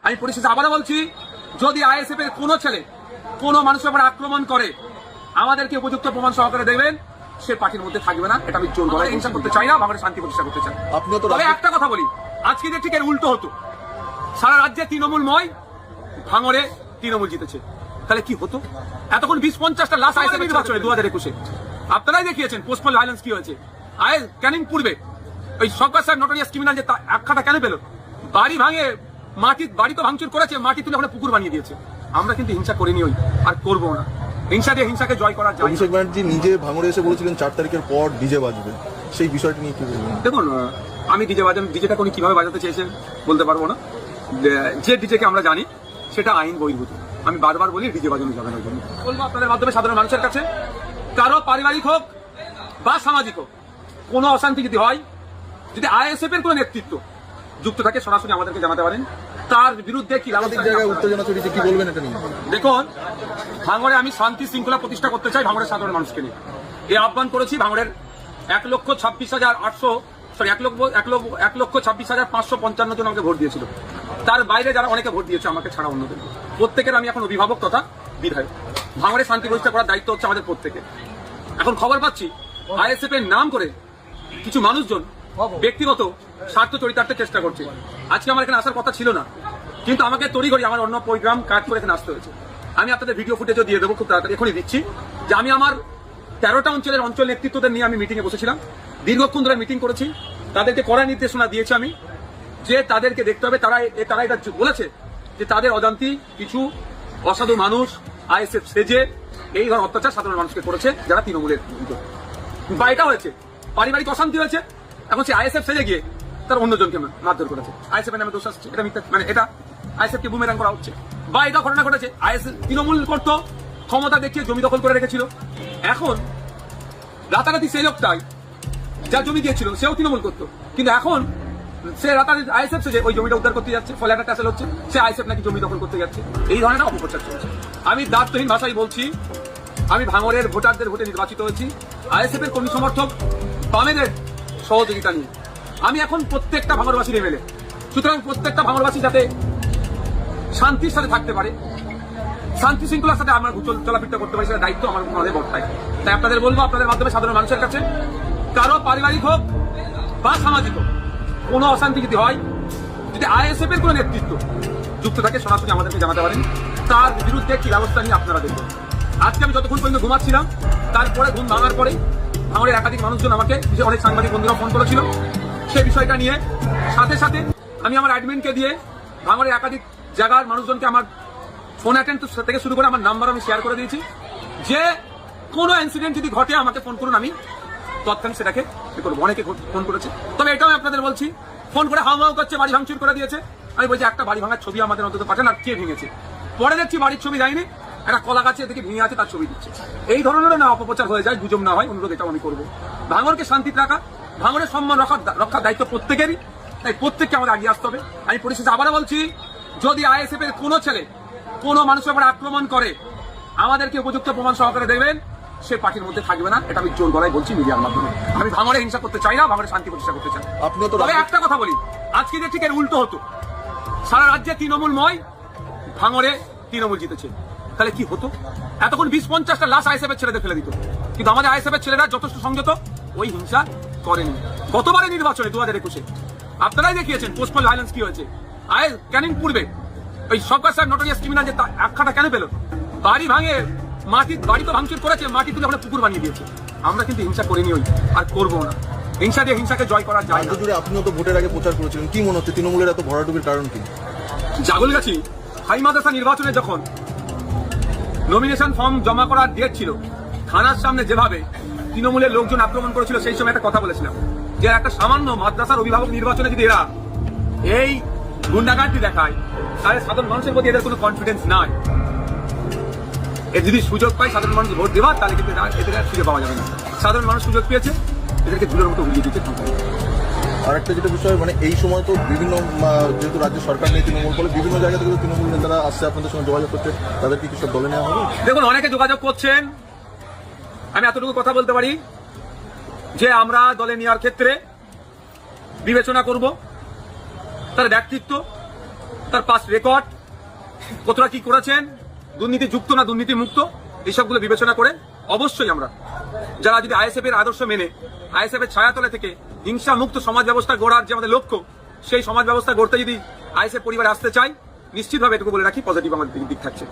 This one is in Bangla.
আমি পরিশেষে আবারও বলছি, যদি আইএসএফ এর কোনো ছেলে কোনো মানুষের উপর আক্রমণ করে, আমাদেরকে উপযুক্ত প্রমাণ সহকারে দেবেন, সে পার্টির মধ্যে থাকবে না। এটা আমি জোর করে হিংসা করতে চাই না, বাংলাদেশ শান্তি প্রতিষ্ঠা করতে চাই। তবে একটা কথা বলি, আজকে যে ঠিক এর উল্টো হতো, সারা রাজ্যে তৃণমূলময়, ভাঙড়ে তৃণমূল জিতেছে, তাহলে কি হতো? এতক্ষণ 20-50টা লাশ আইএসএফ নির্বাচনে 2021-এ আপনারাই দেখিয়েছেন পোস্টপল ভায়োলেন্স কি হয়েছে। ক্যানিং পূর্বে ওই সরকার সাহেব নোটোরিয়াস ক্রিমিনাল যে আখ্যাটা কেন পেল? বাড়ি ভাঙে, বাড়ি তো ভাঙচুর করেছে, মাটি তুলে ওখানে পুকুর বানিয়ে দিয়েছে। আমরা কিন্তু হিংসা করিনি, ওই আর করবো না। হিংসা দিয়ে হিংসাকে জয় করা যায়। অভিষেক ব্যানার্জি নিজে ভাঙড়ে এসে বলেছিলেন 4 তারিখের পর ডিজে বাজবে, সেই বিষয়টি নিয়ে কি বলবেন? দেখুন, আমি ডিজেটা উনি কিভাবে বাজাতে চেয়েছেন বলতে পারবো না। যে ডিজেকে আমরা জানি সেটা আইন বহির্ভূত। আমি বারবার বলি ডিজে বাজানো যাবে না। বলবো আপনাদের মাধ্যমে সাধারণ মানুষের কাছে, কারো পারিবারিক হোক বা সামাজিক হোক, কোনো অশান্তি যদি হয়, যদি আইএসএফ এর কোনো নেতৃত্ব যুক্ত থাকে, সরাসরি আমাদেরকে জানাতে পারেন। তার বিরুদ্ধে কি জায়গায় উত্তেজনা ছড়িয়েছে, কি বলবেন এটা নিয়ে? দেখুন, ভাঙড়ে আমি শান্তি শৃঙ্খলা প্রতিষ্ঠা করতে চাই ভাঙড়ের সাধারণ মানুষকে নিয়ে। এই আহ্বান করেছি। ভাঙড়ের 1,26,555 জন আমাকে ভোট দিয়েছিল। তার বাইরে যারা অনেকে ভোট দিয়েছে আমাকে ছাড়া অন্যদের, প্রত্যেকের আমি এখন অভিভাবক তথা বিধায়ক। ভাঙড়ে শান্তি প্রতিষ্ঠা করার দায়িত্ব হচ্ছে আমাদের প্রত্যেকের। এখন খবর পাচ্ছি আইএসএফ এর নাম করে কিছু মানুষজন ব্যক্তিগত স্বার্থ চরিতার্থের চেষ্টা করছে। আজকে আমার এখানে আসার কথা ছিল না, কিন্তু আমাকে তড়িঘড়ি আমার অন্য প্রোগ্রাম কাজ করে এখানে আসতে হয়েছে। আমি আপনাদের ভিডিও ফুটেজও দিয়ে দেবো খুব তাড়াতাড়ি, এখনই দিচ্ছি, যে আমি আমার 13টা অঞ্চলের অঞ্চল নেতৃত্বদের নিয়ে আমি মিটিংয়ে বসেছিলাম। দীর্ঘক্ষণ ধরে মিটিং করেছি, তাদেরকে কড়া নির্দেশনা দিয়েছি আমি, যে তাদেরকে দেখতে হবে। তারা এটা বলেছে যে তাদের অজান্তি কিছু অসাধু মানুষ আইএসএফ সেজে এই ধরনের অত্যাচার সাধারণ মানুষকে করেছে, যারা তৃণমূলের বা এটা হয়েছে পারিবারিক অশান্তি হয়েছে। এখন সে আইএসএফ সেজে গিয়ে তার অন্যজনকে মারধর করেছে। আইএসএফ এর নামে দোষ আসছে, এটা মিথ্যা, মানে এটা আইএসএফ কে বুমেরাং করা হচ্ছে। বা এটা ঘটনা ঘটেছে, আইএসএফ তৃণমূল করতো, ক্ষমতা দেখিয়ে জমি দখল করে রেখেছিল। এখন রাতারাতি সেই লোকটাই যা জমি দিয়েছিল সেও তৃণমূল করতো, কিন্তু এখন সে রাতারাতি আইএসএফ সেজে ওই জমিটা উদ্ধার করতে যাচ্ছে, ফলে একটা ট্যাসেল হচ্ছে, সে আইএসএফ নাকি জমি দখল করতে যাচ্ছে। এই ধরনের অপপ্রচার চলছে। আমি দায়িত্বহীন ভাষায় বলছি, আমি ভাঙড়ের ভোটারদের ভোটে নির্বাচিত হয়েছি, আইএসএফ এর কর্মী সমর্থক বামেদের সহযোগিতা নিয়ে। আমি এখন প্রত্যেকটা ভাঙড়বাসীর এমএলএ, সুতরাং প্রত্যেকটা ভাঙড়বাসী যাতে শান্তির সাথে থাকতে পারে, শান্তি শৃঙ্খলার সাথে আমরা চলাফেরা করতে পারি, সেটা দায়িত্ব আমার আমাদের বর্তায়। তাই আপনাদের বলবো, আপনাদের মাধ্যমে সাধারণ মানুষের কাছে, কারো পারিবারিক হোক বা সামাজিক হোক, কোনো অশান্তি যদি হয়, যদি আইএসএফ এর কোনো নেতৃত্ব যুক্ত থাকে, সরাসরি আমাদেরকে জানাতে পারেন। তার বিরুদ্ধে কি ব্যবস্থা নিয়ে আপনারা দেখবেন। আজকে আমি যতক্ষণ পর্যন্ত ঘুমাচ্ছিলাম, তারপরে ঘুম ভাঙার পরেই ভাঙড়ের একাধিক মানুষজন আমাকে, অনেক সাংবাদিক বন্ধুরা ফোন করেছিল সেই বিষয়টা নিয়ে। সাথে সাথে আমি আমার অ্যাডমিনকে দিয়ে ভাঙড়ের একাধিক জায়গার মানুষজনকে আমার ফোন অ্যাটেন্ড থেকে শুরু করে আমার নাম্বার আমি শেয়ার করে দিয়েছি, যে কোনো ইনসিডেন্ট যদি ঘটে আমাকে ফোন করুন, আমি তৎক্ষণাৎ সেটাকে করবো। অনেকে ফোন করেছে, তবে এটাও আপনাদের বলছি, ফোন করে হাওয়াও করছে, বাড়ি ভাঙচুর করে দিয়েছে। আমি বলছি একটা বাড়ি ভাঙার ছবি আমাদের অন্তত পাঠান, আর কে ভেঙেছে। পরে দেখছি বাড়ির ছবি যায়নি, একটা কলা গাছে দেখে ভেঙে আছে, তার ছবি দিচ্ছে। এই ধরনের না অপপ্রচার হয়ে যায়, গুজব না হয়, অনুরোধ এটাও আমি করবো। ভাঙড়কে শান্তিতে রাখা, ভাঙড়ের সম্মান রক্ষার দায়িত্ব প্রত্যেকেরই, তাই প্রত্যেককে আমাদের এগিয়ে আসতে হবে। আমি পরিশেষে আবারও বলছি, যদি আইএসএফ এর কোনো ছেলে কোনো মানুষের উপর আক্রমণ করে, আমাদেরকে উপযুক্ত প্রমাণ সহকারে দেবেন, সে পার্টির মধ্যে থাকবে না। এটা আমি জোর গলায় বলছি মিডিয়ার মাধ্যমে। আমি ভাঙড়ে হিংসা করতে চাই না, ভাঙড়ে শান্তি প্রতিষ্ঠা করতে চাই। তবে একটা কথা বলি, আজকে যে ঠিক এর উল্টো হতো, সারা রাজ্যে তৃণমূলময়, ভাঙড়ে তৃণমূল জিতেছে, তাহলে কি হতো? এতক্ষণ 20-50টা লাশ আইএসএফ এর ছেলেদের ফেলে দিত, কিন্তু আমাদের আইএসএফ এর ছেলেরা যথেষ্ট সংযত, ওই হিংসা করেনি। গতবারের নির্বাচনে 2021-এ আপনারাই দেখিয়েছেন পোস্টপল ভায়োলেন্স কি হয়েছে। ক্যানিং পূর্বে ওই সরকার সাহেব নোটোরিয়াস ক্রিমিনাল যে আখ্যাটা কেন পেল? বাড়ি ভাঙে, বাড়ি তো ভাঙচুর করেছে, মাটি তুলে ওখানে পুকুর বানিয়ে দিয়েছে। আমরা কিন্তু হিংসা করিনি, ওই আর করবো না। হিংসা দিয়ে হিংসাকে জয় করা যায় না। আপনিও তো ভোটের আগে প্রচার করেছিলেন, কি মনে হচ্ছে তৃণমূলের এত ভরাডুবির কারণ কি? জাগলগাছি হাই মাদ্রাসা নির্বাচনে যখন নমিনেশন ফর্ম জমা করার ডেট ছিল, থানার সামনে যেভাবে তৃণমূলের লোকজন আক্রমণ করেছিল, সেই সময় একটা কথা বলেছিলাম, যে একটা সামান্য মাদ্রাসার অভিভাবক নির্বাচনে যদি এরা এই গুন্ডাগার্দি দেখায়, তাহলে সাধারণ মানুষের প্রতি এদের কোনো কনফিডেন্স নাই। এর যদি সুযোগ পায় সাধারণ মানুষ ভোট দেওয়ার, তাহলে কিন্তু এদের আর সুযোগ পাওয়া যাবে না। সাধারণ মানুষ সুযোগ পেয়েছে, এদেরকে ধুলোর মতো উড়িয়ে দিতে। আর একটা যেটা বিষয়, মানে এই সময় তো বিভিন্ন, যেহেতু রাজ্য সরকার নেই তৃণমূল, ফলে বিভিন্ন জায়গা থেকে তৃণমূল নেতারা আসছে আপনাদের সঙ্গে যোগাযোগ করতে, তাদের কি কিছু দলে নেওয়া হবে? দেখুন, অনেকে যোগাযোগ করছেন। আমি এতটুকু কথা বলতে পারি যে আমরা দলে নেওয়ার ক্ষেত্রে বিবেচনা করব তার ব্যক্তিত্ব, তার পাস্ট রেকর্ড, কতটা কি করেছেন, দুর্নীতি যুক্ত না দুর্নীতি মুক্ত, এইসবগুলো বিবেচনা করে অবশ্যই আমরা যারা যদি আইএসএফ এর আদর্শ মেনে আইএসএফ এর ছায়াতলে থেকে হিংসা মুক্ত সমাজ ব্যবস্থা গড়ার যে আমাদের লক্ষ্য, সেই সমাজ ব্যবস্থা গড়তে যদি আইএসএফ পরিবারে আসতে চাই, নিশ্চিতভাবে এটুকু বলে রাখি পজিটিভ আমাদের দিক থাকছে।